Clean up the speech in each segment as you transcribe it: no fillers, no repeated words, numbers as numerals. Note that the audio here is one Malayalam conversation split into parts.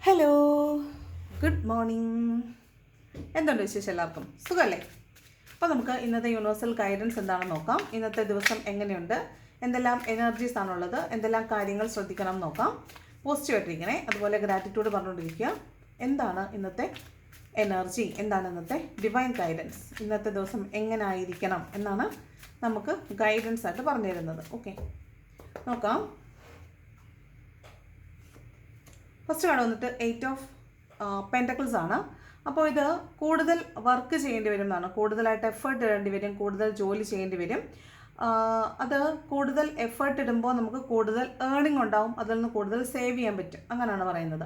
Hello, good morning. എന്തുണ്ട് വിശേഷം? എല്ലാവർക്കും സുഖമല്ലേ? അപ്പോൾ നമുക്ക് ഇന്നത്തെ യൂണിവേഴ്സൽ ഗൈഡൻസ് എന്താണെന്ന് നോക്കാം. ഇന്നത്തെ ദിവസം എങ്ങനെയുണ്ട്, എന്തെല്ലാം എനർജീസ് ആണുള്ളത്, എന്തെല്ലാം കാര്യങ്ങൾ ശ്രദ്ധിക്കണം എന്ന് നോക്കാം. പോസിറ്റീവായിട്ടിരിക്കണേ. അതുപോലെ ഗ്രാറ്റിറ്റ്യൂഡ് പറഞ്ഞുകൊണ്ടിരിക്കുക. എന്താണ് ഇന്നത്തെ എനർജി, എന്താണ് ഇന്നത്തെ ഡിവൈൻ ഗൈഡൻസ്, ഇന്നത്തെ ദിവസം എങ്ങനെ ആയിരിക്കണം എന്നാണ് നമുക്ക് ഗൈഡൻസ് ആയിട്ട് പറഞ്ഞു തരുന്നത്. ഓക്കെ, നോക്കാം. ഫസ്റ്റ് കാർഡ് വന്നിട്ട് 8 ഓഫ് പെൻറ്റക്കിൾസ് ആണ്. അപ്പോൾ ഇത് കൂടുതൽ വർക്ക് ചെയ്യേണ്ടി വരും എന്നാണ്, കൂടുതലായിട്ട് എഫേർട്ട് ഇടേണ്ടി വരും, കൂടുതൽ ജോലി ചെയ്യേണ്ടി വരും. അത് കൂടുതൽ എഫേർട്ട് ഇടുമ്പോൾ നമുക്ക് കൂടുതൽ ഏർണിംഗ് ഉണ്ടാവും, അതിൽ നിന്ന് കൂടുതൽ സേവ് ചെയ്യാൻ പറ്റും, അങ്ങനെയാണ് പറയുന്നത്.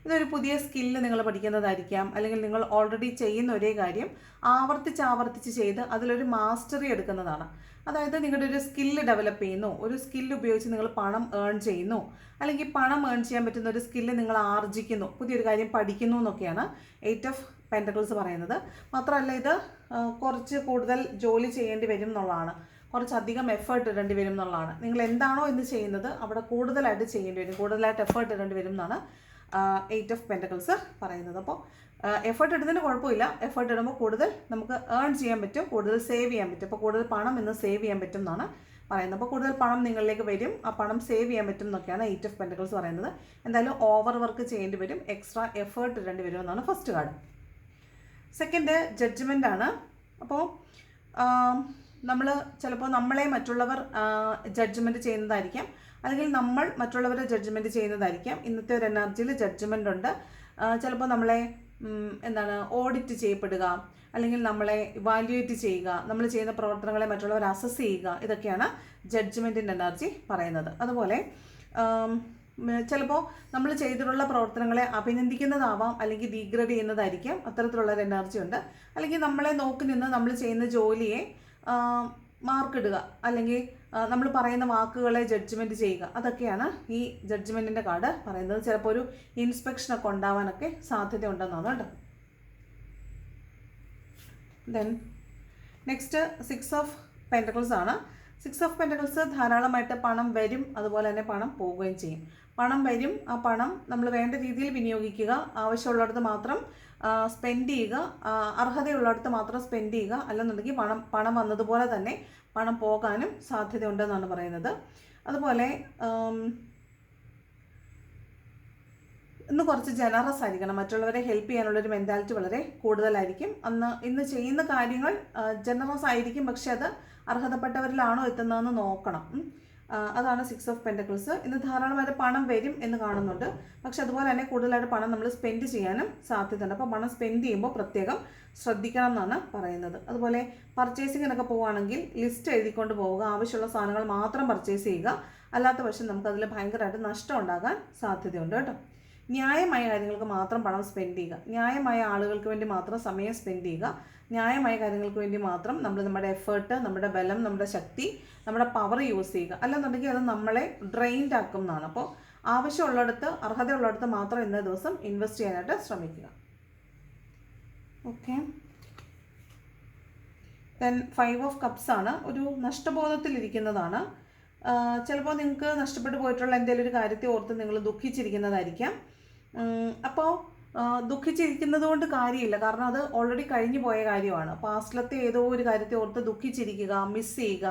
ഇതൊരു പുതിയ സ്കില്ല് നിങ്ങൾ പഠിക്കുന്നതായിരിക്കാം, അല്ലെങ്കിൽ നിങ്ങൾ ഓൾറെഡി ചെയ്യുന്ന ഒരേ കാര്യം ആവർത്തിച്ച് ചെയ്ത് അതിലൊരു മാസ്റ്ററി എടുക്കുന്നതാണ്. അതായത് നിങ്ങളുടെ ഒരു സ്കില്ല് ഡെവലപ്പ് ചെയ്യുന്നു, ഒരു സ്കില്ല് ഉപയോഗിച്ച് നിങ്ങൾ പണം ഏൺ ചെയ്യുന്നു, അല്ലെങ്കിൽ പണം ഏൺ ചെയ്യാൻ പറ്റുന്ന ഒരു സ്കില്ല് നിങ്ങൾ ആർജിക്കുന്നു, പുതിയൊരു കാര്യം പഠിക്കുന്നു എന്നൊക്കെയാണ് 8 ഓഫ് പെൻറ്റക്കിൾസ് പറയുന്നത്. മാത്രമല്ല ഇത് കുറച്ച് കൂടുതൽ ജോലി ചെയ്യേണ്ടി വരും എന്നുള്ളതാണ്, കുറച്ചധികം എഫേർട്ട് ഇടേണ്ടി വരും എന്നുള്ളതാണ്. നിങ്ങൾ എന്താണോ ഇന്ന് ചെയ്യുന്നത് അവിടെ കൂടുതലായിട്ട് ചെയ്യേണ്ടി വരും, കൂടുതലായിട്ട് എഫേർട്ട് ഇടേണ്ടി വരും എന്നാണ് 8 ഓഫ് പെൻറ്റക്കിൾസ് പറയുന്നത്. അപ്പോൾ എഫേർട്ട് ഇടുന്നതിന് കുഴപ്പമില്ല, എഫേർട്ട് ഇടുമ്പോൾ കൂടുതൽ നമുക്ക് ഏൺ ചെയ്യാൻ പറ്റും, കൂടുതൽ സേവ് ചെയ്യാൻ പറ്റും. അപ്പോൾ കൂടുതൽ പണം ഇന്ന് സേവ് ചെയ്യാൻ പറ്റും എന്നാണ് പറയുന്നത്. അപ്പോൾ കൂടുതൽ പണം നിങ്ങളിലേക്ക് വരും, ആ പണം സേവ് ചെയ്യാൻ പറ്റും എന്നൊക്കെയാണ് 8 ഓഫ് പെൻറ്റക്കിൾസ് പറയുന്നത്. എന്തായാലും ഓവർ വർക്ക് ചെയ്യേണ്ടി വരും, എക്സ്ട്രാ എഫേർട്ട് ഇടേണ്ടി വരും എന്നാണ് ഫസ്റ്റ് കാർഡ്. സെക്കൻഡ് ജഡ്ജ്മെൻ്റ് ആണ്. അപ്പോൾ നമ്മൾ ചിലപ്പോൾ നമ്മളെ മറ്റുള്ളവർ ജഡ്ജ്മെൻറ്റ് ചെയ്യുന്നതായിരിക്കാം, അല്ലെങ്കിൽ നമ്മൾ മറ്റുള്ളവരെ ജഡ്ജ്മെൻറ്റ് ചെയ്യുന്നതായിരിക്കാം. ഇന്നത്തെ ഒരു എനർജിയിൽ ജഡ്ജ്മെൻ്റ് ഉണ്ട്. ചിലപ്പോൾ നമ്മളെ ഓഡിറ്റ് ചെയ്യപ്പെടുക, അല്ലെങ്കിൽ നമ്മളെ ഇവാലുവേറ്റ് ചെയ്യുക, നമ്മൾ ചെയ്യുന്ന പ്രവർത്തനങ്ങളെ മറ്റുള്ളവർ അസസ് ചെയ്യുക, ഇതൊക്കെയാണ് ജഡ്ജ്മെൻറ്റിൻ്റെ എനർജി പറയുന്നത്. അതുപോലെ ചിലപ്പോൾ നമ്മൾ ചെയ്തിട്ടുള്ള പ്രവർത്തനങ്ങളെ അഭിനന്ദിക്കുന്നതാവാം, അല്ലെങ്കിൽ ഡീഗ്രേഡ് ചെയ്യുന്നതായിരിക്കാം, അത്തരത്തിലുള്ളൊരു എനർജി ഉണ്ട്. അല്ലെങ്കിൽ നമ്മളെ നോക്കി നിന്ന് നമ്മൾ ചെയ്യുന്ന ജോലിയെ മാർക്കിടുക, അല്ലെങ്കിൽ നമ്മൾ പറയുന്ന വാക്കുകളെ ജഡ്ജ്മെൻറ്റ് ചെയ്യുക, അതൊക്കെയാണ് ഈ ജഡ്ജ്മെൻറ്റിൻ്റെ കാർഡ് പറയുന്നത്. ചിലപ്പോൾ ഒരു ഇൻസ്പെക്ഷനൊക്കെ ഉണ്ടാവാനൊക്കെ സാധ്യത ഉണ്ടെന്നാണ് കേട്ടോ. ദെൻ നെക്സ്റ്റ് 6 ഓഫ് പെൻറ്റക്കിൾസ് ആണ്. 6 ഓഫ് പെൻറ്റക്കിൾസ് ധാരാളമായിട്ട് പണം വരും, അതുപോലെ തന്നെ പണം പോവുകയും ചെയ്യും. പണം വരും, ആ പണം നമ്മൾ വേണ്ട രീതിയിൽ വിനിയോഗിക്കുക, ആവശ്യമുള്ളിടത്ത് മാത്രം സ്പെൻഡ് ചെയ്യുക, അർഹതയുള്ളിടത്ത് മാത്രം സ്പെൻഡ് ചെയ്യുക, അല്ലെന്നുണ്ടെങ്കിൽ പണം വന്നതുപോലെ തന്നെ പണം പോകാനും സാധ്യതയുണ്ടെന്നാണ് പറയുന്നത്. അതുപോലെ ഇന്ന് കുറച്ച് ജനറസ് ആയിരിക്കണം, മറ്റുള്ളവരെ ഹെൽപ്പ് ചെയ്യാനുള്ളൊരു മെൻറ്റാലിറ്റി വളരെ കൂടുതലായിരിക്കും. ഇന്ന് ചെയ്യുന്ന കാര്യങ്ങൾ ജനറസ് ആയിരിക്കും, പക്ഷെ അത് അർഹതപ്പെട്ടവരിലാണോ എത്തുന്നതെന്ന് നോക്കണം. അതാണ് 6 ഓഫ് പെൻറ്റക്കിൾസ്. ഇന്ന് ധാരാളമായിട്ട് പണം വരും എന്ന് കാണുന്നുണ്ട്, പക്ഷെ അതുപോലെ തന്നെ കൂടുതലായിട്ട് പണം നമ്മൾ സ്പെൻഡ് ചെയ്യാനും സാധ്യതയുണ്ട്. അപ്പോൾ പണം സ്പെൻഡ് ചെയ്യുമ്പോൾ പ്രത്യേകം ശ്രദ്ധിക്കണം എന്നാണ് പറയുന്നത്. അതുപോലെ പർച്ചേസിങ്ങിനൊക്കെ പോവുകയാണെങ്കിൽ ലിസ്റ്റ് എഴുതിക്കൊണ്ട് പോവുക, ആവശ്യമുള്ള സാധനങ്ങൾ മാത്രം പർച്ചേസ് ചെയ്യുക, അല്ലാത്ത പക്ഷം നമുക്കതിൽ ഭയങ്കരമായിട്ട് നഷ്ടം ഉണ്ടാകാൻ സാധ്യതയുണ്ട് കേട്ടോ. ന്യായമായ കാര്യങ്ങൾക്ക് മാത്രം പണം സ്പെൻഡ് ചെയ്യുക, ന്യായമായ ആളുകൾക്ക് വേണ്ടി മാത്രം സമയം സ്പെൻഡ് ചെയ്യുക, ന്യായമായ കാര്യങ്ങൾക്ക് വേണ്ടി മാത്രം നമ്മൾ നമ്മുടെ എഫേർട്ട്, നമ്മുടെ ബലം, നമ്മുടെ ശക്തി, നമ്മുടെ പവർ യൂസ് ചെയ്യുക, അല്ലെന്നുണ്ടെങ്കിൽ അത് നമ്മളെ ഡ്രെയിൻഡ് ആക്കും എന്നാണ്. അപ്പോൾ ആവശ്യമുള്ളിടത്ത്, അർഹതയുള്ളിടത്ത് മാത്രം ഇന്നേ ദിവസം ഇൻവെസ്റ്റ് ചെയ്യാനായിട്ട് ശ്രമിക്കുക. ഓക്കെ, ദെൻ 5 ഓഫ് കപ്സ് ആണ്. ഒരു നഷ്ടബോധത്തിലിരിക്കുന്നതാണ്. ചിലപ്പോൾ നിങ്ങൾക്ക് നഷ്ടപ്പെട്ടു പോയിട്ടുള്ള എന്തെങ്കിലും ഒരു കാര്യത്തെ ഓർത്ത് നിങ്ങൾ ദുഃഖിച്ചിരിക്കുന്നതായിരിക്കാം. അപ്പോൾ ദുഃഖിച്ചിരിക്കുന്നത് കൊണ്ട് കാര്യമില്ല, കാരണം അത് ഓൾറെഡി കഴിഞ്ഞു പോയ കാര്യമാണ്. പാസ്റ്റിലത്തെ ഏതോ ഒരു കാര്യത്തെ ഓർത്ത് ദുഃഖിച്ചിരിക്കുക, മിസ് ചെയ്യുക,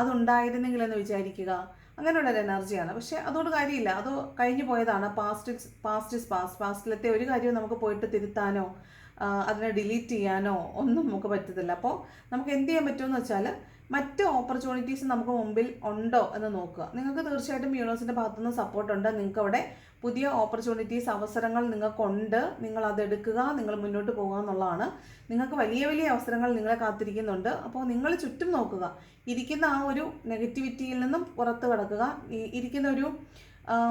അതുണ്ടായിരുന്നെങ്കിലെന്ന് വിചാരിക്കുക, അങ്ങനെയുള്ളൊരു എനർജിയാണ്. പക്ഷേ അതുകൊണ്ട് കാര്യമില്ല, അത് കഴിഞ്ഞു പോയതാണ്. പാസ്റ്റിലത്തെ ഒരു കാര്യവും നമുക്ക് പോയിട്ട് തിരുത്താനോ അതിനെ ഡിലീറ്റ് ചെയ്യാനോ ഒന്നും നമുക്ക് പറ്റത്തില്ല. അപ്പോൾ നമുക്ക് എന്ത് ചെയ്യാൻ പറ്റുമെന്ന് വെച്ചാൽ മറ്റ് ഓപ്പർച്യൂണിറ്റീസ് നമുക്ക് മുമ്പിൽ ഉണ്ടോ എന്ന് നോക്കുക. നിങ്ങൾക്ക് തീർച്ചയായിട്ടും യൂണിവേഴ്സിൻ്റെ ഭാഗത്തുനിന്ന് സപ്പോർട്ടുണ്ട്, നിങ്ങൾക്ക് അവിടെ പുതിയ ഓപ്പർച്യൂണിറ്റീസ്, അവസരങ്ങൾ നിങ്ങൾക്കുണ്ട്, നിങ്ങൾ അതെടുക്കുക, നിങ്ങൾ മുന്നോട്ട് പോകുക എന്നുള്ളതാണ്. നിങ്ങൾക്ക് വലിയ വലിയ അവസരങ്ങൾ നിങ്ങളെ കാത്തിരിക്കുന്നുണ്ട്. അപ്പോൾ നിങ്ങൾ ചുറ്റും നോക്കുക, ഇരിക്കുന്ന ആ ഒരു നെഗറ്റിവിറ്റിയിൽ നിന്നും പുറത്ത് കിടക്കുക, ഇരിക്കുന്ന ഒരു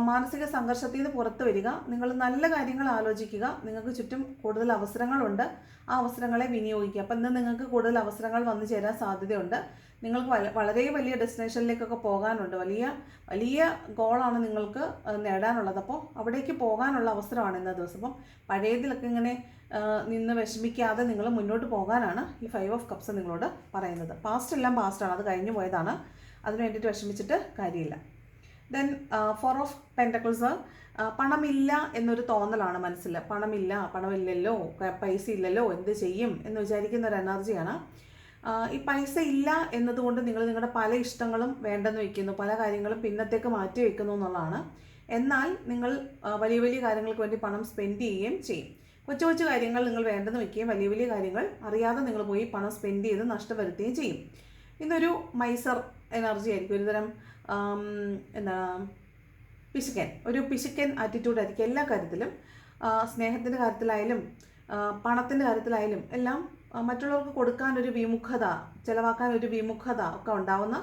മാനസിക സംഘർഷത്തിൽ നിന്ന് പുറത്ത് വരിക, നിങ്ങൾ നല്ല കാര്യങ്ങൾ ആലോചിക്കുക. നിങ്ങൾക്ക് ചുറ്റും കൂടുതൽ അവസരങ്ങളുണ്ട്, ആ അവസരങ്ങളെ വിനിയോഗിക്കുക. അപ്പം ഇന്ന് നിങ്ങൾക്ക് കൂടുതൽ അവസരങ്ങൾ വന്നു ചേരാൻ സാധ്യതയുണ്ട്. നിങ്ങൾക്ക് വളരെ വലിയ ഡെസ്റ്റിനേഷനിലേക്കൊക്കെ പോകാനുണ്ട്, വലിയ വലിയ ഗോളാണ് നിങ്ങൾക്ക് നേടാനുള്ളത്. അപ്പോൾ അവിടേക്ക് പോകാനുള്ള അവസരമാണ് ഇന്നത്തെ ദിവസം. അപ്പം പഴയതിലൊക്കെ ഇങ്ങനെ നിന്ന് വിഷമിക്കാതെ നിങ്ങൾ മുന്നോട്ട് പോകാനാണ് ഈ 5 ഓഫ് കപ്സ് നിങ്ങളോട് പറയുന്നത്. പാസ്റ്റ് എല്ലാം പാസ്റ്റാണ്, അത് കഴിഞ്ഞു പോയതാണ്, അതിന് വേണ്ടിയിട്ട് വിഷമിച്ചിട്ട് കാര്യമില്ല. Then 4 of pentacles. പണമില്ല എന്നൊരു തോന്നലാണ് മനസ്സിൽ. പണമില്ലല്ലോ, പൈസ ഇല്ലല്ലോ, എന്ത് ചെയ്യും എന്ന് വിചാരിക്കുന്ന ഒരു എനർജിയാണ്. ഈ പൈസ ഇല്ല എന്നതുകൊണ്ട് നിങ്ങൾ നിങ്ങളുടെ പല ഇഷ്ടങ്ങളും വേണ്ടെന്ന് വയ്ക്കുന്നു, പല കാര്യങ്ങളും പിന്നത്തേക്ക് മാറ്റി വയ്ക്കുന്നു എന്നുള്ളതാണ്. എന്നാൽ നിങ്ങൾ വലിയ വലിയ കാര്യങ്ങൾക്ക് വേണ്ടി പണം സ്പെൻഡ് ചെയ്യുകയും ചെയ്യും. കൊച്ചു കൊച്ചു കാര്യങ്ങൾ നിങ്ങൾ വേണ്ടെന്ന് വയ്ക്കുകയും വലിയ വലിയ കാര്യങ്ങൾ അറിയാതെ നിങ്ങൾ പോയി പണം സ്പെൻഡ് ചെയ്ത് നഷ്ടം വരുത്തുകയും ചെയ്യും. ഇന്നൊരു മൈസർ എനർജി ആയിരിക്കും, ഒരുതരം പിശുക്കൻ ആറ്റിറ്റ്യൂഡ് ആയിരിക്കും എല്ലാ കാര്യത്തിലും. സ്നേഹത്തിൻ്റെ കാര്യത്തിലായാലും പണത്തിൻ്റെ കാര്യത്തിലായാലും എല്ലാം മറ്റുള്ളവർക്ക് കൊടുക്കാനൊരു വിമുഖത, ചിലവാക്കാനൊരു വിമുഖത ഒക്കെ ഉണ്ടാവുന്ന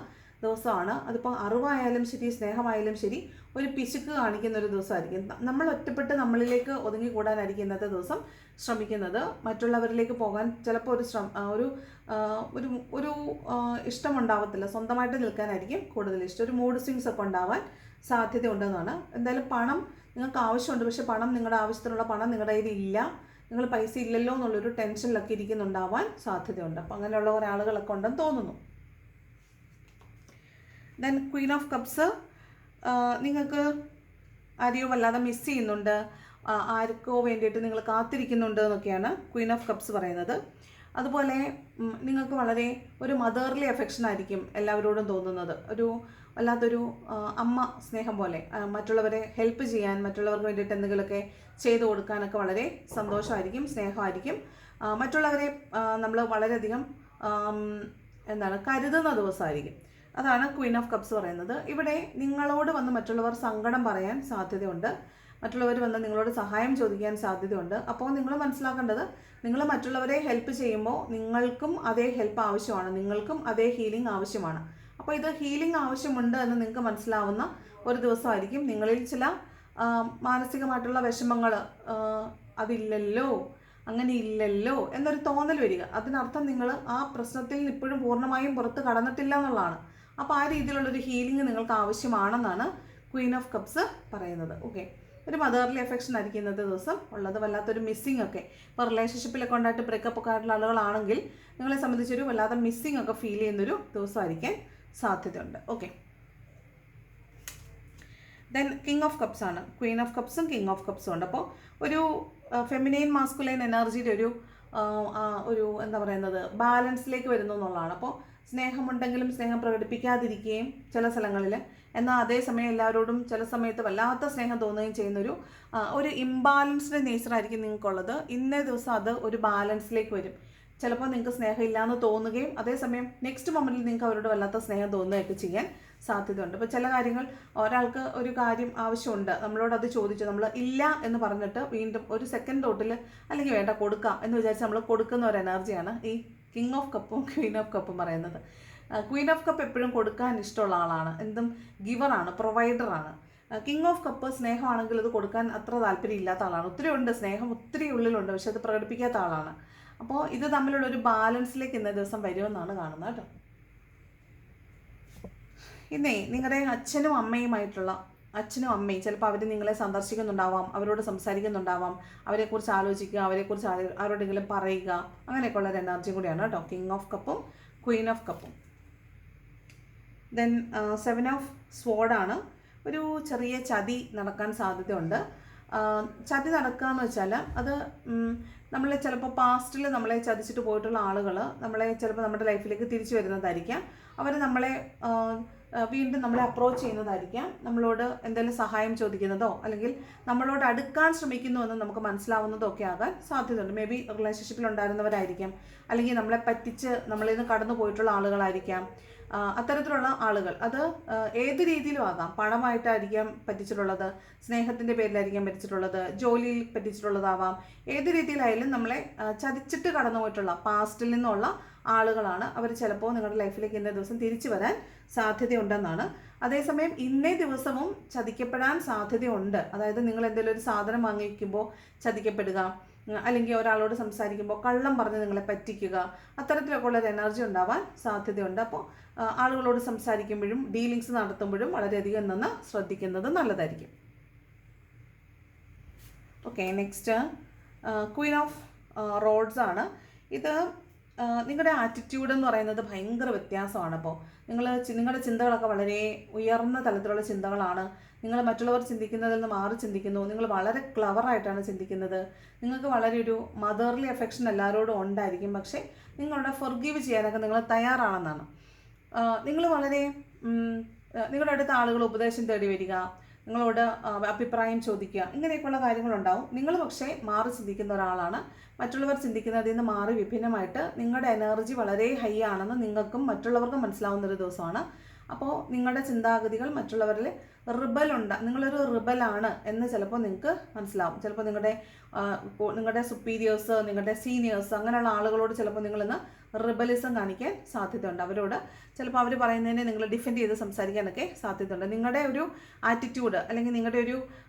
ദിവസമാണ്. അതിപ്പോൾ അറിവായാലും ശരി, സ്നേഹമായാലും ശരി, ഒരു പിശുക്ക് കാണിക്കുന്ന ഒരു ദിവസമായിരിക്കും. നമ്മൾ ഒറ്റപ്പെട്ട് നമ്മളിലേക്ക് ഒതുങ്ങിക്കൂടാനായിരിക്കും ഇന്നത്തെ ദിവസം ശ്രമിക്കുന്നത്. മറ്റുള്ളവരിലേക്ക് പോകാൻ ചിലപ്പോൾ ഒരു ഇഷ്ടമുണ്ടാവത്തില്ല, സ്വന്തമായിട്ട് നിൽക്കാനായിരിക്കും കൂടുതൽ ഇഷ്ടം. ഒരു മൂഡ് സ്വിങ്സ് ഒക്കെ ഉണ്ടാവാൻ സാധ്യതയുണ്ടെന്നാണ്. എന്തായാലും പണം നിങ്ങൾക്ക് ആവശ്യമുണ്ട്, പക്ഷേ നിങ്ങളുടെ ആവശ്യത്തിനുള്ള പണം നിങ്ങളുടെ കയ്യിൽ ഇല്ല, നിങ്ങൾ പൈസ ഇല്ലല്ലോ എന്നുള്ളൊരു ടെൻഷനിലൊക്കെ ഇരിക്കുന്നുണ്ടാവാൻ സാധ്യതയുണ്ട്. അപ്പം അങ്ങനെയുള്ള കുറേ ആളുകളൊക്കെ ഉണ്ടെന്ന് തോന്നുന്നു. ദെൻ ക്വീൻ ഓഫ് കപ്സ്, നിങ്ങൾക്ക് ആരെയോ വല്ലാതെ മിസ് ചെയ്യുന്നുണ്ട്, ആർക്കോ വേണ്ടിയിട്ട് നിങ്ങൾ കാത്തിരിക്കുന്നുണ്ട് എന്നൊക്കെയാണ് ക്വീൻ ഓഫ് കപ്സ് പറയുന്നത്. അതുപോലെ നിങ്ങൾക്ക് വളരെ ഒരു മദർലി അഫെക്ഷൻ ആയിരിക്കും എല്ലാവരോടും തോന്നുന്നത്, വല്ലാത്തൊരു അമ്മ സ്നേഹം പോലെ. മറ്റുള്ളവരെ ഹെൽപ്പ് ചെയ്യാൻ, മറ്റുള്ളവർക്ക് വേണ്ടിയിട്ട് എന്തെങ്കിലുമൊക്കെ ചെയ്തു കൊടുക്കാനൊക്കെ വളരെ സന്തോഷമായിരിക്കും, സ്നേഹമായിരിക്കും. മറ്റുള്ളവരെ നമ്മൾ വളരെയധികം കരുതുന്ന ദിവസമായിരിക്കും. അതാണ് ക്വീൻ ഓഫ് കപ്സ് പറയുന്നത്. ഇവിടെ നിങ്ങളോട് വന്ന് മറ്റുള്ളവർ സങ്കടം പറയാൻ സാധ്യതയുണ്ട്, മറ്റുള്ളവർ വന്ന് നിങ്ങളോട് സഹായം ചോദിക്കാൻ സാധ്യതയുണ്ട്. അപ്പോൾ നിങ്ങൾ മനസ്സിലാക്കേണ്ടത്, നിങ്ങൾ മറ്റുള്ളവരെ ഹെൽപ്പ് ചെയ്യുമ്പോൾ നിങ്ങൾക്കും അതേ ഹെൽപ്പ് ആവശ്യമാണ്, നിങ്ങൾക്കും അതേ ഹീലിംഗ് ആവശ്യമാണ്. അപ്പോൾ ഇത് ഹീലിംഗ് ആവശ്യമുണ്ട് എന്ന് നിങ്ങൾക്ക് മനസ്സിലാവുന്ന ഒരു ദിവസമായിരിക്കും. നിങ്ങളിൽ ചില മാനസികമായിട്ടുള്ള വിഷമങ്ങൾ, അതില്ലല്ലോ, അങ്ങനെ ഇല്ലല്ലോ എന്നൊരു തോന്നൽ വരിക. അതിനർത്ഥം നിങ്ങൾ ആ പ്രശ്നത്തിൽ ഇപ്പോഴും പൂർണ്ണമായും പുറത്ത് കടന്നിട്ടില്ല എന്നുള്ളതാണ്. അപ്പോൾ ആ രീതിയിലുള്ളൊരു ഹീലിംഗ് നിങ്ങൾക്ക് ആവശ്യമാണെന്നാണ് ക്വീൻ ഓഫ് കപ്സ് പറയുന്നത്. ഓക്കെ, ഒരു മദർലി അഫെക്ഷൻ ആയിരിക്കും ഇന്നത്തെ ദിവസം ഉള്ളത്, വല്ലാത്തൊരു മിസ്സിങ് ഒക്കെ. ഇപ്പോൾ റിലേഷൻഷിപ്പിലൊക്കെ ഉണ്ടായിട്ട് ബ്രേക്കപ്പ് ഒക്കെ ആയിട്ടുള്ള ആളുകളാണെങ്കിൽ നിങ്ങളെ സംബന്ധിച്ചൊരു വല്ലാതെ മിസ്സിങ് ഒക്കെ ഫീൽ ചെയ്യുന്നൊരു ദിവസമായിരിക്കാൻ സാധ്യതയുണ്ട്. Okay, then king of cups ആണ്. ക്വീൻ ഓഫ് കപ്സും കിങ് ഓഫ് കപ്സും ഉണ്ട്. അപ്പോൾ ഒരു ഫെമിനൈൻ മാസ്കുലൈൻ എനർജിയുടെ ഒരു എന്താ പറയുന്നത്, ബാലൻസിലേക്ക് വരുന്നു എന്നുള്ളതാണ്. അപ്പോൾ സ്നേഹമുണ്ടെങ്കിലും സ്നേഹം പ്രകടിപ്പിക്കാതിരിക്കുകയും ചില സ്ഥലങ്ങളിൽ, എന്നാൽ അതേസമയം എല്ലാവരോടും ചില സമയത്ത് വല്ലാത്ത സ്നേഹം തോന്നുകയും ചെയ്യുന്നൊരു ഇംബാലൻസ്ഡ് നേച്ചറായിരിക്കും നിങ്ങൾക്കുള്ളത്. ഇന്നേ ദിവസം അത് ഒരു ബാലൻസിലേക്ക് വരും. ചിലപ്പോൾ നിങ്ങൾക്ക് സ്നേഹം ഇല്ലയെന്ന് തോന്നുകയും അതേസമയം നെക്സ്റ്റ് മൊമെൻറ്റിൽ നിങ്ങൾക്ക് അവരോട് വല്ലാത്ത സ്നേഹം തോന്നുകയൊക്കെ ചെയ്യാൻ സാധ്യതയുണ്ട്. ഇപ്പോൾ ചില കാര്യങ്ങൾ, ഒരാൾക്ക് ഒരു കാര്യം ആവശ്യമുണ്ട്, നമ്മളോട് അത് ചോദിച്ചു, നമ്മൾ ഇല്ല എന്ന് പറഞ്ഞിട്ട് വീണ്ടും ഒരു സെക്കൻഡ് തോട്ടിൽ അല്ലെങ്കിൽ വേണ്ട കൊടുക്കാം എന്ന് വിചാരിച്ച് നമ്മൾ കൊടുക്കുന്ന ഒരു എനർജിയാണ് ഈ കിങ് ഓഫ് കപ്പും ക്വീൻ ഓഫ് കപ്പും പറയുന്നത്. ക്വീൻ ഓഫ് കപ്പ് എപ്പോഴും കൊടുക്കാൻ ഇഷ്ടമുള്ള ആളാണ്, എന്തും ഗിവറാണ്, പ്രൊവൈഡറാണ്. കിങ് ഓഫ് കപ്പ് സ്നേഹമാണെങ്കിൽ അത് കൊടുക്കാൻ അത്ര താല്പര്യം ഇല്ലാത്ത ആളാണ്. ഒത്തിരി ഉണ്ട് സ്നേഹം, ഒത്തിരി ഉള്ളിലുണ്ട്, പക്ഷെ അത് പ്രകടിപ്പിക്കാത്ത ആളാണ്. അപ്പോൾ ഇത് തമ്മിലുള്ളൊരു ബാലൻസിലേക്ക് ഇന്നേ ദിവസം വരുമെന്നാണ് കാണുന്നത് കേട്ടോ. ഇന്നേ നിങ്ങളുടെ അച്ഛനും അമ്മയും ചിലപ്പോൾ അവർ നിങ്ങളെ സന്ദർശിക്കുന്നുണ്ടാവാം, അവരോട് സംസാരിക്കുന്നുണ്ടാവാം, അവരെക്കുറിച്ച് ആലോചിക്കുക, അവരെക്കുറിച്ച് ആരോടെങ്കിലും പറയുക, അങ്ങനെയൊക്കെയുള്ള ഒരു എനർജി കൂടിയാണ് കേട്ടോ കിങ് ഓഫ് കപ്പും ക്വീൻ ഓഫ് കപ്പും. ദെൻ 7 ഓഫ് സ്വോർഡാണ്. ഒരു ചെറിയ ചതി നടക്കാൻ സാധ്യതയുണ്ട്. ചതി നടക്കുക എന്ന് വെച്ചാൽ അത് നമ്മളെ ചിലപ്പോൾ പാസ്റ്റിൽ നമ്മളെ ചതിച്ചിട്ട് പോയിട്ടുള്ള ആളുകൾ നമ്മളെ ചിലപ്പോൾ നമ്മുടെ ലൈഫിലേക്ക് തിരിച്ചു വരുന്നതായിരിക്കാം. അവർ നമ്മളെ വീണ്ടും നമ്മളെ അപ്രോച്ച് ചെയ്യുന്നതായിരിക്കാം, നമ്മളോട് എന്തെങ്കിലും സഹായം ചോദിക്കുന്നതോ അല്ലെങ്കിൽ നമ്മളോട് അടുക്കാൻ ശ്രമിക്കുന്നുവെന്ന് നമുക്ക് മനസ്സിലാവുന്നതോ ഒക്കെ ആകാൻ സാധ്യതയുണ്ട്. മേ ബി റിലേഷൻഷിപ്പിൽ ഉണ്ടായിരുന്നവരായിരിക്കാം, അല്ലെങ്കിൽ നമ്മളെ പറ്റിച്ച് നമ്മളിൽ നിന്ന് കടന്നു പോയിട്ടുള്ള ആളുകളായിരിക്കാം. അത്തരത്തിലുള്ള ആളുകൾ അത് ഏത് രീതിയിലും ആകാം. പണമായിട്ടായിരിക്കാം പറ്റിച്ചിട്ടുള്ളത്, സ്നേഹത്തിൻ്റെ പേരിലായിരിക്കാം പറ്റിച്ചിട്ടുള്ളത്, ജോലിയിൽ പറ്റിച്ചിട്ടുള്ളതാവാം. ഏത് രീതിയിലായാലും നമ്മളെ ചതിച്ചിട്ട് കടന്നു പോയിട്ടുള്ള പാസ്റ്റിൽ നിന്നുള്ള ആളുകളാണ് അവർ. ചിലപ്പോൾ നിങ്ങളുടെ ലൈഫിലേക്ക് ഇന്നേ ദിവസം തിരിച്ചു വരാൻ സാധ്യതയുണ്ടെന്നാണ്. അതേസമയം ഇന്നേ ദിവസവും ചതിക്കപ്പെടാൻ സാധ്യതയുണ്ട്. അതായത് നിങ്ങൾ എന്തെങ്കിലും ഒരു സാധനം വാങ്ങിക്കുമ്പോൾ ചതിക്കപ്പെടുക, അല്ലെങ്കിൽ ഒരാളോട് സംസാരിക്കുമ്പോൾ കള്ളം പറഞ്ഞ് നിങ്ങളെ പറ്റിക്കുക, അത്തരത്തിലൊക്കെ ഉള്ളൊരു എനർജി ഉണ്ടാവാൻ സാധ്യതയുണ്ട്. അപ്പോൾ ആളുകളോട് സംസാരിക്കുമ്പോഴും ഡീലിങ്സ് നടത്തുമ്പോഴും വളരെയധികം നിന്ന് ശ്രദ്ധിക്കുന്നത് നല്ലതായിരിക്കും. Okay, next queen of rods ആണ്. ഇത് നിങ്ങളുടെ ആറ്റിറ്റ്യൂഡ് എന്ന് പറയുന്നത് ഭയങ്കര വ്യത്യാസമാണ്. അപ്പോൾ നിങ്ങളുടെ ചിന്തകളൊക്കെ വളരെ ഉയർന്ന തലത്തിലുള്ള ചിന്തകളാണ്. നിങ്ങൾ മറ്റുള്ളവർ ചിന്തിക്കുന്നതിൽ നിന്ന് മാറി ചിന്തിക്കുന്നു, നിങ്ങൾ വളരെ ക്ലവറായിട്ടാണ് ചിന്തിക്കുന്നത്, നിങ്ങൾക്ക് വളരെ ഒരു മദർലി അഫെക്ഷൻ എല്ലാവരോടും ഉണ്ടായിരിക്കും, പക്ഷേ നിങ്ങളുടെ ഫൊർഗീവ് ചെയ്യാനൊക്കെ നിങ്ങൾ തയ്യാറാണെന്നാണ്. നിങ്ങൾ വളരെ നിങ്ങളുടെ അടുത്ത ആളുകൾ ഉപദേശം തേടി വരിക, നിങ്ങളോട് അഭിപ്രായം ചോദിക്കുക, ഇങ്ങനെയൊക്കെയുള്ള കാര്യങ്ങളുണ്ടാവും. നിങ്ങൾ പക്ഷേ മാറി ചിന്തിക്കുന്ന ഒരാളാണ്. മറ്റുള്ളവർ ചിന്തിക്കുന്നതിൽ നിന്ന് മാറി വിഭിന്നമായിട്ട് നിങ്ങളുടെ എനർജി വളരെ ഹൈ ആണെന്ന് നിങ്ങൾക്കും മറ്റുള്ളവർക്കും മനസ്സിലാവുന്നൊരു ദിവസമാണ്. അപ്പോൾ നിങ്ങളുടെ ചിന്താഗതികൾ മറ്റുള്ളവരിൽ നിങ്ങളൊരു റിബലാണ് എന്ന് ചിലപ്പോൾ നിങ്ങൾക്ക് മനസ്സിലാവും. ചിലപ്പോൾ നിങ്ങളുടെ സുപ്പീരിയേഴ്സ്, നിങ്ങളുടെ സീനിയേഴ്സ്, അങ്ങനെയുള്ള ആളുകളോട് ചിലപ്പോൾ നിങ്ങളിന്ന് റിബലിസം കാണിക്കാൻ സാധ്യതയുണ്ട്. അവരോട് ചിലപ്പോൾ അവർ പറയുന്നതിനെ നിങ്ങൾ ഡിഫെൻഡ് ചെയ്ത് സംസാരിക്കാനൊക്കെ സാധ്യതയുണ്ട്. നിങ്ങളുടെ ഒരു ആറ്റിറ്റ്യൂഡ് അല്ലെങ്കിൽ നിങ്ങളുടെ ഒരു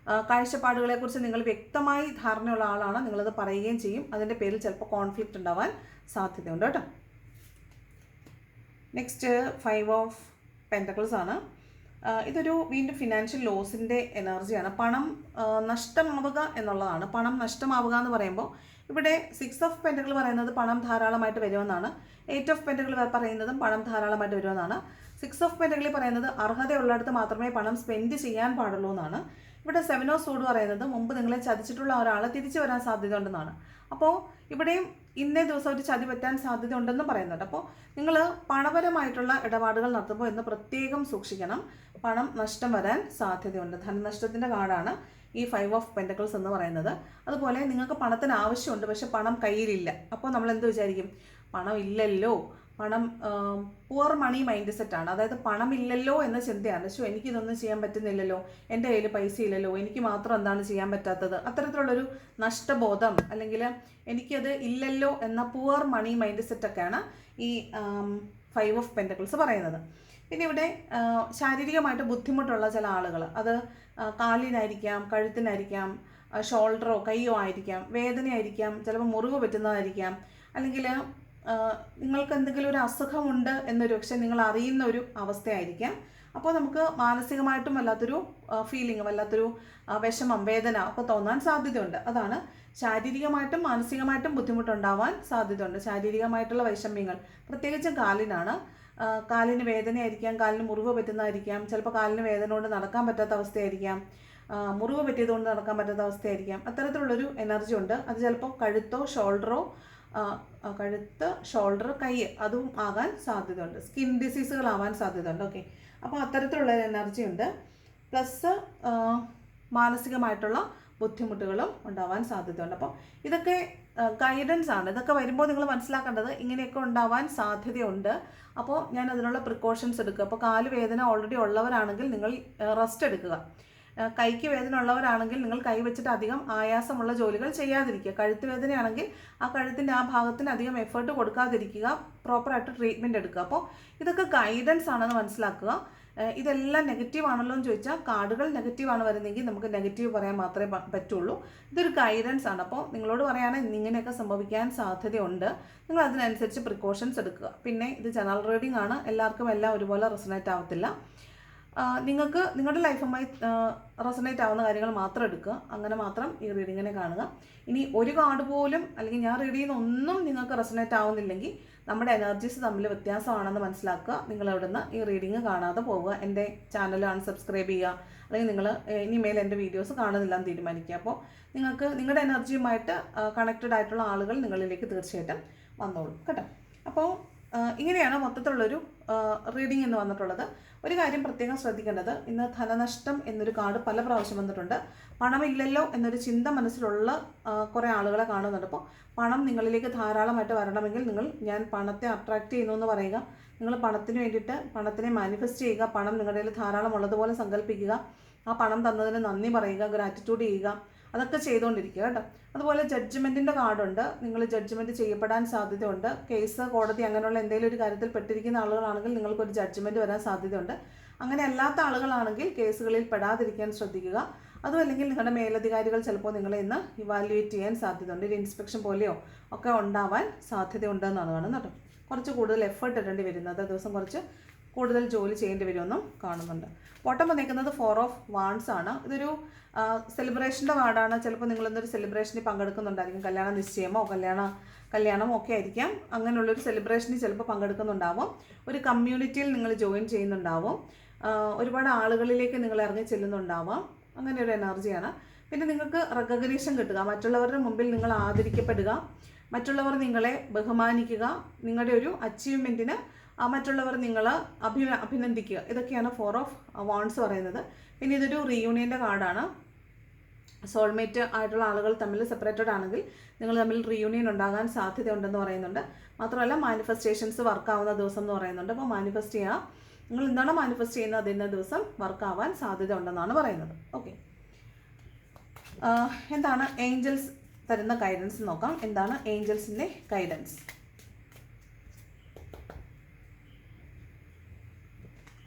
കാഴ്ചപ്പാടുകളെക്കുറിച്ച് നിങ്ങൾ വ്യക്തമായി ധാരണയുള്ള ആളാണ്, നിങ്ങളത് പറയുകയും ചെയ്യും. അതിൻ്റെ പേരിൽ ചിലപ്പോൾ കോൺഫ്ലിക്റ്റ് ഉണ്ടാവാൻ സാധ്യതയുണ്ട് കേട്ടോ. നെക്സ്റ്റ് 5 ഓഫ് പെൻറ്റക്കിൾസ് ആണ്. ഇതൊരു വീണ്ടും ഫിനാൻഷ്യൽ ലോസിൻ്റെ എനർജിയാണ്. പണം നഷ്ടമാവുക എന്നുള്ളതാണ്. പണം നഷ്ടമാവുക എന്ന് പറയുമ്പോൾ ഇവിടെ 6 ഓഫ് പെൻറ്റക്കിൾ പറയുന്നത് പണം ധാരാളമായിട്ട് വരുമെന്നാണ്. 8 ഓഫ് പെൻറ്റക്കിൾ പറയുന്നതും പണം ധാരാളമായിട്ട് വരുമെന്നാണ്. 6 ഓഫ് പെൻറ്റക്കിൾ പറയുന്നത് അർഹതയുള്ളിടത്ത് മാത്രമേ പണം സ്പെൻഡ് ചെയ്യാൻ പാടുള്ളൂ എന്നാണ്. ഇവിടെ 7 ഓഫ് സൂഡ് പറയുന്നത് മുമ്പ് നിങ്ങളെ ചതിച്ചിട്ടുള്ള ഒരാൾ തിരിച്ചു വരാൻ സാധ്യതയുണ്ടെന്നാണ്. അപ്പോൾ ഇവിടെയും ഇന്നേ ദിവസം ഒരു ചതി പറ്റാൻ സാധ്യത ഉണ്ടെന്ന് പറയുന്നുണ്ട്. അപ്പോൾ നിങ്ങൾ പണപരമായിട്ടുള്ള ഇടപാടുകൾ നടത്തുമ്പോൾ എന്ന് പ്രത്യേകം സൂക്ഷിക്കണം. പണം നഷ്ടം വരാൻ സാധ്യതയുണ്ട്. ധനനഷ്ടത്തിൻ്റെ കാർഡാണ് ഈ 5 ഓഫ് പെൻറ്റക്കിൾസ് എന്ന് പറയുന്നത്. അതുപോലെ നിങ്ങൾക്ക് പണത്തിന് ആവശ്യമുണ്ട്, പക്ഷെ പണം കയ്യിലില്ല. അപ്പോൾ നമ്മൾ എന്ത് വിചാരിക്കും? പണം ഇല്ലല്ലോ, പണം പുവർ മണി മൈൻഡ് സെറ്റാണ്. അതായത് പണമില്ലല്ലോ എന്ന ചിന്തയാണ്. എനിക്കിതൊന്നും ചെയ്യാൻ പറ്റുന്നില്ലല്ലോ, എൻ്റെ കയ്യിൽ പൈസ ഇല്ലല്ലോ, എനിക്ക് മാത്രം എന്താണ് ചെയ്യാൻ പറ്റാത്തത്, അത്തരത്തിലുള്ളൊരു നഷ്ടബോധം അല്ലെങ്കിൽ എനിക്കത് ഇല്ലല്ലോ എന്ന പുവർ മണി മൈൻഡ് സെറ്റൊക്കെയാണ് ഈ 5 ഓഫ് പെൻറ്റക്കിൾസ് പറയുന്നത്. പിന്നെ ഇവിടെ ശാരീരികമായിട്ട് ബുദ്ധിമുട്ടുള്ള ചില ആളുകൾ, അത് കാലിനായിരിക്കാം, കഴുത്തിനായിരിക്കാം, ഷോൾഡറോ കൈയോ ആയിരിക്കാം, വേദനയായിരിക്കാം, ചിലപ്പോൾ മുറിവ് പറ്റുന്നതായിരിക്കാം, അല്ലെങ്കിൽ നിങ്ങൾക്ക് എന്തെങ്കിലും ഒരു അസുഖമുണ്ട് എന്നൊരു പക്ഷേ നിങ്ങൾ അറിയുന്ന ഒരു അവസ്ഥയായിരിക്കാം. അപ്പോൾ നമുക്ക് മാനസികമായിട്ടും വല്ലാത്തൊരു ഫീലിംഗ്, വല്ലാത്തൊരു വിഷമം, വേദന ഒക്കെ തോന്നാൻ സാധ്യതയുണ്ട്. അതാണ് ശാരീരികമായിട്ടും മാനസികമായിട്ടും ബുദ്ധിമുട്ടുണ്ടാവാൻ സാധ്യതയുണ്ട്. ശാരീരികമായിട്ടുള്ള വൈഷമ്യങ്ങൾ പ്രത്യേകിച്ചും കാലിനാണ്. കാലിന് വേദനയായിരിക്കാം, കാലിന് മുറിവ് പറ്റുന്നതായിരിക്കാം, ചിലപ്പോൾ കാലിന് വേദന കൊണ്ട് നടക്കാൻ പറ്റാത്ത അവസ്ഥയായിരിക്കാം, മുറിവ് പറ്റിയതുകൊണ്ട് നടക്കാൻ പറ്റാത്ത അവസ്ഥയായിരിക്കാം. അത്തരത്തിലുള്ളൊരു എനർജി ഉണ്ട്. അത് ചിലപ്പോൾ കഴുത്തോ കഴുത്ത്, ഷോൾഡർ, കൈ അതും ആകാൻ സാധ്യതയുണ്ട്. സ്കിൻ ഡിസീസുകളാവാൻ സാധ്യതയുണ്ട്. ഓക്കെ, അപ്പോൾ അത്തരത്തിലുള്ള എനർജി ഉണ്ട്. പ്ലസ് മാനസികമായിട്ടുള്ള ബുദ്ധിമുട്ടുകളും ഉണ്ടാവാൻ സാധ്യതയുണ്ട്. അപ്പോൾ ഇതൊക്കെ ഗൈഡൻസ് ആണ്. ഇതൊക്കെ വരുമ്പോൾ നിങ്ങൾ മനസ്സിലാക്കേണ്ടത് ഇങ്ങനെയൊക്കെ ഉണ്ടാവാൻ സാധ്യതയുണ്ട്. അപ്പോൾ ഞാൻ അതിനുള്ള പ്രിക്കോഷൻസ് എടുക്കുക. അപ്പോൾ കാല് വേദന ഓൾറെഡി ഉള്ളവരാണെങ്കിൽ നിങ്ങൾ റെസ്റ്റ് എടുക്കുക. കൈക്ക് വേദന ഉള്ളവരാണെങ്കിൽ നിങ്ങൾ കൈ വെച്ചിട്ട് അധികം ആയാസമുള്ള ജോലികൾ ചെയ്യാതിരിക്കുക. കഴുത്ത് വേദനയാണെങ്കിൽ ആ കഴുത്തിൻ്റെ ആ ഭാഗത്തിന് അധികം എഫേർട്ട് കൊടുക്കാതിരിക്കുക. പ്രോപ്പറായിട്ട് ട്രീറ്റ്മെൻറ്റ് എടുക്കുക. അപ്പോൾ ഇതൊക്കെ ഗൈഡൻസ് ആണെന്ന് മനസ്സിലാക്കുക. ഇതെല്ലാം നെഗറ്റീവ് ആണല്ലോ എന്ന് ചോദിച്ചാൽ കാർഡുകൾ നെഗറ്റീവാണ് വരുന്നതെങ്കിൽ നമുക്ക് നെഗറ്റീവ് പറയാൻ മാത്രമേ പറ്റുള്ളൂ. ഇതൊരു ഗൈഡൻസ് ആണ്. അപ്പോൾ നിങ്ങളോട് പറയുകയാണെങ്കിൽ ഇങ്ങനെയൊക്കെ സംഭവിക്കാൻ സാധ്യതയുണ്ട്. നിങ്ങൾ അതിനനുസരിച്ച് പ്രിക്കോഷൻസ് എടുക്കുക. പിന്നെ ഇത് ജനറൽ റീഡിംഗ് ആണ്. എല്ലാവർക്കും എല്ലാം ഒരുപോലെ റെസൊനേറ്റ് ആവത്തില്ല. നിങ്ങൾക്ക് നിങ്ങളുടെ ലൈഫുമായി റെസൊനേറ്റ് ആവുന്ന കാര്യങ്ങൾ മാത്രം എടുക്കുക. അങ്ങനെ മാത്രം ഈ റീഡിങ്ങിനെ കാണുക. ഇനി ഒരു കാർഡ് പോലും അല്ലെങ്കിൽ ഞാൻ റീഡ് ചെയ്യുന്ന ഒന്നും നിങ്ങൾക്ക് റെസൊനേറ്റ് ആവുന്നില്ലെങ്കിൽ നമ്മുടെ എനർജീസ് തമ്മിൽ വ്യത്യാസമാണെന്ന് മനസ്സിലാക്കുക. നിങ്ങൾ അവിടുന്ന് ഈ റീഡിങ് കാണാതെ പോവുക. എൻ്റെ ചാനൽ അൺസബ്സ്ക്രൈബ് ചെയ്യുക, അല്ലെങ്കിൽ നിങ്ങൾ ഇനിമേൽ എൻ്റെ വീഡിയോസ് കാണുന്നില്ല എന്ന് തീരുമാനിക്കുക. അപ്പോൾ നിങ്ങൾക്ക് നിങ്ങളുടെ എനർജിയുമായിട്ട് കണക്റ്റഡ് ആയിട്ടുള്ള ആളുകൾ നിങ്ങളിലേക്ക് തീർച്ചയായിട്ടും വന്നോളൂ കേട്ടോ. അപ്പോൾ ഇങ്ങനെയാണ് മൊത്തത്തിലുള്ളൊരു റീഡിംഗ് എന്ന് വന്നിട്ടുള്ളത്. ഒരു കാര്യം പ്രത്യേകം ശ്രദ്ധിക്കേണ്ടത്, ഇന്ന് ധനനഷ്ടം എന്നൊരു കാർഡ് പല പ്രാവശ്യം വന്നിട്ടുണ്ട്. പണമില്ലല്ലോ എന്നൊരു ചിന്ത മനസ്സിലുള്ള കുറേ ആളുകളെ കാണുന്നുണ്ട്. അപ്പോൾ പണം നിങ്ങളിലേക്ക് ധാരാളമായിട്ട് വരണമെങ്കിൽ ഞാൻ പണത്തെ അട്രാക്റ്റ് ചെയ്യുന്നു എന്ന് പറയുക. നിങ്ങൾ പണത്തിന് വേണ്ടിയിട്ട് പണത്തിനെ മാനിഫെസ്റ്റ് ചെയ്യുക. പണം നിങ്ങളുടെ കയ്യിൽ ധാരാളം ഉള്ളതുപോലെ സങ്കല്പിക്കുക. ആ പണം തന്നതിന് നന്ദി പറയുക, ഗ്രാറ്റിറ്റ്യൂഡ് ചെയ്യുക. അതൊക്കെ ചെയ്തുകൊണ്ടിരിക്കുക കേട്ടോ. അതുപോലെ ജഡ്ജ്മെൻറ്റിൻ്റെ കാർഡുണ്ട്. നിങ്ങൾ ജഡ്ജ്മെൻറ്റ് ചെയ്യപ്പെടാൻ സാധ്യതയുണ്ട്. കേസ്, കോടതി അങ്ങനെയുള്ള എന്തെങ്കിലും ഒരു കാര്യത്തിൽ പെട്ടിരിക്കുന്ന ആളുകളാണെങ്കിൽ നിങ്ങൾക്കൊരു ജഡ്ജ്മെൻറ്റ് വരാൻ സാധ്യതയുണ്ട്. അങ്ങനെ അല്ലാത്ത ആളുകളാണെങ്കിൽ കേസുകളിൽ പെടാതിരിക്കാൻ ശ്രദ്ധിക്കുക. അതുമല്ലെങ്കിൽ നിങ്ങളുടെ മേലധികാരികൾ ചിലപ്പോൾ നിങ്ങളെ ഇന്ന് ഇവാലുവേറ്റ് ചെയ്യാൻ സാധ്യതയുണ്ട്. ഒരു ഇൻസ്പെക്ഷൻ പോലെയോ ഒക്കെ ഉണ്ടാവാൻ സാധ്യതയുണ്ടെന്നാണ് കാണുന്നത് കേട്ടോ. കുറച്ച് കൂടുതൽ എഫേർട്ട് ഇടേണ്ടി വരുന്നത്, ദിവസം കുറച്ച് കൂടുതൽ ജോലി ചെയ്യേണ്ടി വരുമെന്നും കാണുന്നുണ്ട്. ബോട്ടം വന്നിരിക്കുന്നത് 4 ഓഫ് വാൺസ് ആണ്. ഇതൊരു സെലിബ്രേഷൻ്റെ കാർഡാണ്. ചിലപ്പോൾ നിങ്ങളിന്നൊരു സെലിബ്രേഷനിൽ പങ്കെടുക്കുന്നുണ്ടായിരിക്കും. കല്യാണ നിശ്ചയമോ കല്യാണമോ ഒക്കെ ആയിരിക്കാം. അങ്ങനെയുള്ളൊരു സെലിബ്രേഷനിൽ ചിലപ്പോൾ പങ്കെടുക്കുന്നുണ്ടാവും. ഒരു കമ്മ്യൂണിറ്റിയിൽ നിങ്ങൾ ജോയിൻ ചെയ്യുന്നുണ്ടാവും. ഒരുപാട് ആളുകളിലേക്ക് നിങ്ങൾ ഇറങ്ങി ചെല്ലുന്നുണ്ടാവാം. അങ്ങനെ ഒരു എനർജിയാണ്. പിന്നെ നിങ്ങൾക്ക് റെക്കഗ്നീഷൻ കിട്ടുക, മറ്റുള്ളവരുടെ മുമ്പിൽ നിങ്ങൾ ആദരിക്കപ്പെടുക, മറ്റുള്ളവർ നിങ്ങളെ ബഹുമാനിക്കുക, നിങ്ങളുടെ ഒരു അച്ചീവ്മെൻറ്റിന് മറ്റുള്ളവർ നിങ്ങൾ അഭിനന്ദിക്കുക. ഇതൊക്കെയാണ് 4 ഓഫ് വാണ്ട്സ് പറയുന്നത്. പിന്നെ ഇതൊരു റീയൂണിയൻ്റെ കാർഡാണ്. സോൾമേറ്റ് ആയിട്ടുള്ള ആളുകൾ തമ്മിൽ സെപ്പറേറ്റഡ് ആണെങ്കിൽ നിങ്ങൾ തമ്മിൽ റീയൂണിയൻ ഉണ്ടാകാൻ സാധ്യതയുണ്ടെന്ന് പറയുന്നുണ്ട്. മാത്രമല്ല മാനിഫെസ്റ്റേഷൻസ് വർക്കാവുന്ന ദിവസം എന്ന് പറയുന്നുണ്ട്. അപ്പോൾ മാനിഫെസ്റ്റ് ചെയ്യുക, നിങ്ങൾ എന്താണ് മാനിഫെസ്റ്റ് ചെയ്യുന്നത് അതിൻ്റെ ദിവസം വർക്കാവാൻ സാധ്യത ഉണ്ടെന്നാണ് പറയുന്നത്. ഓക്കെ, എന്താണ് ഏഞ്ചൽസ് തരുന്ന ഗൈഡൻസ് നോക്കാം. എന്താണ് ഏഞ്ചൽസിൻ്റെ ഗൈഡൻസ്?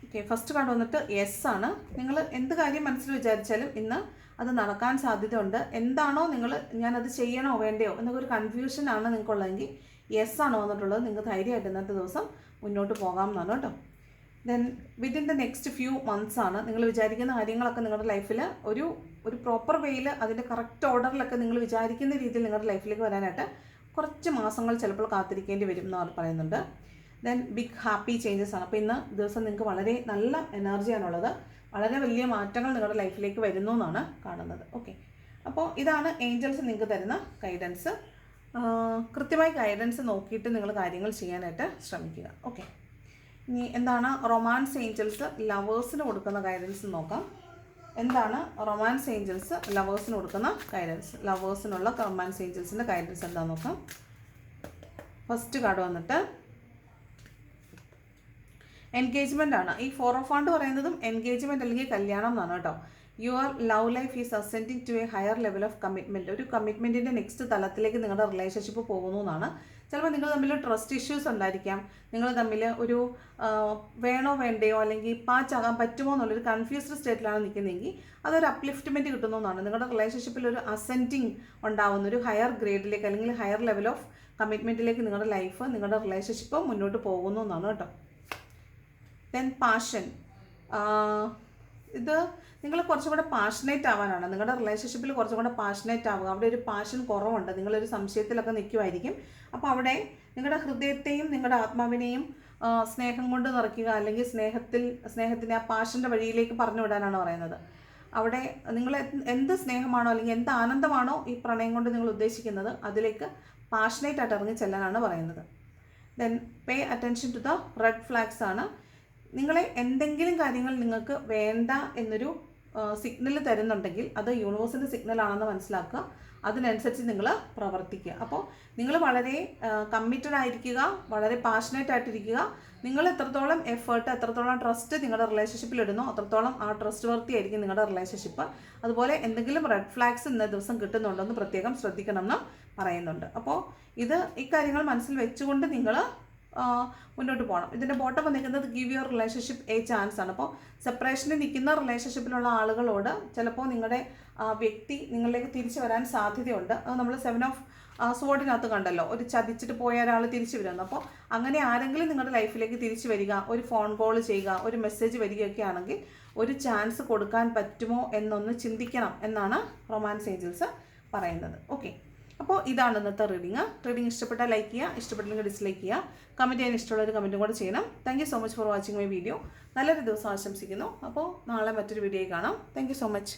ഓക്കെ, ഫസ്റ്റ് കാർഡ് വന്നിട്ട് യെസ് ആണ്. നിങ്ങൾ എന്ത് കാര്യം മനസ്സിൽ വിചാരിച്ചാലും ഇന്ന് അത് നടക്കാൻ സാധ്യതയുണ്ട്. എന്താണോ നിങ്ങൾ ഞാനത് ചെയ്യണോ വേണ്ടയോ എന്നൊക്കെ ഒരു കൺഫ്യൂഷനാണ് നിങ്ങൾക്കുള്ളതെങ്കിൽ യെസ് ആണ് വന്നിട്ടുള്ളത്. നിങ്ങൾക്ക് ധൈര്യമായിട്ട് ഇന്നത്തെ ദിവസം മുന്നോട്ട് പോകാം എന്നാണ് കേട്ടോ. Then within the next few months ആണ് നിങ്ങൾ വിചാരിക്കുന്ന കാര്യങ്ങളൊക്കെ നിങ്ങളുടെ ലൈഫിൽ ഒരു പ്രോപ്പർ വേയിൽ അതിൻ്റെ കറക്റ്റ് ഓർഡറിലൊക്കെ നിങ്ങൾ വിചാരിക്കുന്ന രീതിയിൽ നിങ്ങളുടെ ലൈഫിലേക്ക് വരാനായിട്ട് കുറച്ച് മാസങ്ങൾ ചിലപ്പോൾ കാത്തിരിക്കേണ്ടി വരും എന്ന് പറയുന്നുണ്ട്. ദെൻ ബിഗ് ഹാപ്പി ചേഞ്ചസ് ആണ്. അപ്പോൾ ഇന്ന് ദിവസം നിങ്ങൾക്ക് വളരെ നല്ല എനർജിയാണുള്ളത്. വളരെ വലിയ മാറ്റങ്ങൾ നിങ്ങളുടെ ലൈഫിലേക്ക് വരുന്നു എന്നാണ് കാണുന്നത്. ഓക്കെ, അപ്പോൾ ഇതാണ് ഏഞ്ചൽസ് നിങ്ങൾക്ക് തരുന്ന ഗൈഡൻസ്. കൃത്യമായി ഗൈഡൻസ് നോക്കിയിട്ട് നിങ്ങൾ കാര്യങ്ങൾ ചെയ്യാനായിട്ട് ശ്രമിക്കുക. ഓക്കെ, ഇനി എന്താണ് റൊമാൻസ് ഏഞ്ചൽസ് ലവേഴ്സിന് കൊടുക്കുന്ന ഗൈഡൻസ് നോക്കാം. എന്താണ് റൊമാൻസ് ഏഞ്ചൽസ് ലവേഴ്സിന് കൊടുക്കുന്ന ഗൈഡൻസ്? ലവേഴ്സിനുള്ള റൊമാൻസ് ഏഞ്ചൽസിൻ്റെ ഗൈഡൻസ് എന്താണെന്ന് നോക്കാം. ഫസ്റ്റ് കാർഡ് വന്നിട്ട് എൻഗേജ്മെൻ്റ് ആണ്. ഈ 4 ഓഫ് വാണ്ട് പറയുന്നതും എൻഗേജ്മെൻറ്റ് അല്ലെങ്കിൽ കല്യാണം എന്നാണ് കേട്ടോ. Your love life is ascending to a higher level of commitment. ഒരു കമ്മിറ്റ്മെൻറ്റിൻ്റെ നെക്സ്റ്റ് തലത്തിലേക്ക് നിങ്ങളുടെ റിലേഷൻഷിപ്പ് പോകുന്നു എന്നാണ്. ചിലപ്പോൾ നിങ്ങൾ തമ്മിൽ ട്രസ്റ്റ് ഇഷ്യൂസ് ഉണ്ടായിരിക്കാം. നിങ്ങൾ തമ്മിൽ ഒരു വേണോ വേണ്ടയോ അല്ലെങ്കിൽ പാച്ചാകാൻ പറ്റുമോ എന്നുള്ളൊരു കൺഫ്യൂസ്ഡ് സ്റ്റേറ്റിലാണ് നിൽക്കുന്നതെങ്കിൽ അതൊരു അപ്ലിഫ്റ്റ്മെൻറ്റ് കിട്ടുന്നു എന്നാണ്. നിങ്ങളുടെ റിലേഷൻഷിപ്പിൽ ഒരു അസെൻഡിങ് ഉണ്ടാകുന്ന ഒരു ഹയർ ഗ്രേഡിലേക്ക് അല്ലെങ്കിൽ ഹയർ ലെവൽ ഓഫ് കമ്മിറ്റ്മെൻറ്റിലേക്ക് നിങ്ങളുടെ ലൈഫ് നിങ്ങളുടെ റിലേഷൻഷിപ്പ് മുന്നോട്ട് പോകുന്നു എന്നാണ് കേട്ടോ. ദെൻ പാഷൻ, ഇത് നിങ്ങൾ കുറച്ചും കൂടെ പാഷനേറ്റ് ആവാനാണ്. നിങ്ങളുടെ റിലേഷൻഷിപ്പിൽ കുറച്ചും കൂടെ പാഷനേറ്റ് ആവുക. അവിടെ ഒരു പാഷൻ കുറവുണ്ട്, നിങ്ങളൊരു സംശയത്തിലൊക്കെ നിൽക്കുമായിരിക്കും. അപ്പോൾ അവിടെ നിങ്ങളുടെ ഹൃദയത്തെയും നിങ്ങളുടെ ആത്മാവിനെയും സ്നേഹം കൊണ്ട് നിറയ്ക്കുക, അല്ലെങ്കിൽ സ്നേഹത്തിൻ്റെ ആ പാഷൻ്റെ വഴിയിലേക്ക് പറഞ്ഞു വിടാനാണ് പറയുന്നത്. അവിടെ നിങ്ങൾ എന്ത് സ്നേഹമാണോ അല്ലെങ്കിൽ എന്ത് ആനന്ദമാണോ ഈ പ്രണയം കൊണ്ട് നിങ്ങൾ ഉദ്ദേശിക്കുന്നത് അതിലേക്ക് പാഷനേറ്റ് ആയിട്ട് ഇറങ്ങി ചെല്ലാനാണ് പറയുന്നത്. Then pay attention to the red flags ആണ്. നിങ്ങളെ എന്തെങ്കിലും കാര്യങ്ങൾ നിങ്ങൾക്ക് വേണ്ട എന്നൊരു സിഗ്നൽ തരുന്നുണ്ടെങ്കിൽ അത് യൂണിവേഴ്സിൻ്റെ സിഗ്നലാണെന്ന് മനസ്സിലാക്കുക. അതിനനുസരിച്ച് നിങ്ങൾ പ്രവർത്തിക്കുക. അപ്പോൾ നിങ്ങൾ വളരെ കമ്മിറ്റഡ് ആയിരിക്കുക, വളരെ പാഷനേറ്റ് ആയിട്ടിരിക്കുക. നിങ്ങൾ എത്രത്തോളം എഫേർട്ട്, എത്രത്തോളം ട്രസ്റ്റ് നിങ്ങളുടെ റിലേഷൻഷിപ്പിൽ ഇടുന്നോ അത്രത്തോളം ആ ട്രസ്റ്റ് വർത്തി ആയിരിക്കും നിങ്ങളുടെ റിലേഷൻഷിപ്പ്. അതുപോലെ എന്തെങ്കിലും റെഡ് ഫ്ലാഗ്സ് ഇന്ന ദിവസം കിട്ടുന്നുണ്ടെന്ന് പ്രത്യേകം ശ്രദ്ധിക്കണം എന്ന് പറയുന്നുണ്ട്. അപ്പോൾ ഇക്കാര്യങ്ങൾ മനസ്സിൽ വെച്ചുകൊണ്ട് നിങ്ങൾ മുന്നോട്ട് പോകണം. ഇതിൻ്റെ ബോട്ടം വന്നിരിക്കുന്നത് give your relationship A chance ആണ്. അപ്പോൾ സെപ്പറേഷനിൽ നിൽക്കുന്ന റിലേഷൻഷിപ്പിലുള്ള ആളുകളോട് ചിലപ്പോൾ നിങ്ങളുടെ വ്യക്തി നിങ്ങളിലേക്ക് തിരിച്ചു വരാൻ സാധ്യതയുണ്ട്. അത് നമ്മൾ 7 ഓഫ് സോഡിനകത്ത് കണ്ടല്ലോ, ഒരു ചതിച്ചിട്ട് പോയ ഒരാൾ തിരിച്ചു വരുന്നു. അപ്പോൾ അങ്ങനെ ആരെങ്കിലും നിങ്ങളുടെ ലൈഫിലേക്ക് തിരിച്ചു വരിക, ഒരു ഫോൺ കോൾ ചെയ്യുക, ഒരു മെസ്സേജ് വരികയൊക്കെ ആണെങ്കിൽ ഒരു ചാൻസ് കൊടുക്കാൻ പറ്റുമോ എന്നൊന്ന് ചിന്തിക്കണം എന്നാണ് റൊമാൻസ് ഏഞ്ചൽസ് പറയുന്നത്. ഓക്കെ, അപ്പോൾ ഇതാണ് ഇന്നത്തെ റീഡിങ് ഇഷ്ടപ്പെട്ടാൽ ലൈക്ക് ചെയ്യുക, ഇഷ്ടപ്പെട്ടില്ലെങ്കിൽ ഡിസ്ലൈക്ക് ചെയ്യുക. കമൻറ്റ് ചെയ്യാൻ ഇഷ്ടമുള്ളൊരു കമൻറ്റും കൂടെ ചെയ്യണം. Thank you so much for watching my video. നല്ലൊരു ദിവസം ആശംസിക്കുന്നു. അപ്പോൾ നാളെ മറ്റൊരു വീഡിയോയിൽ കാണാം. Thank you so much.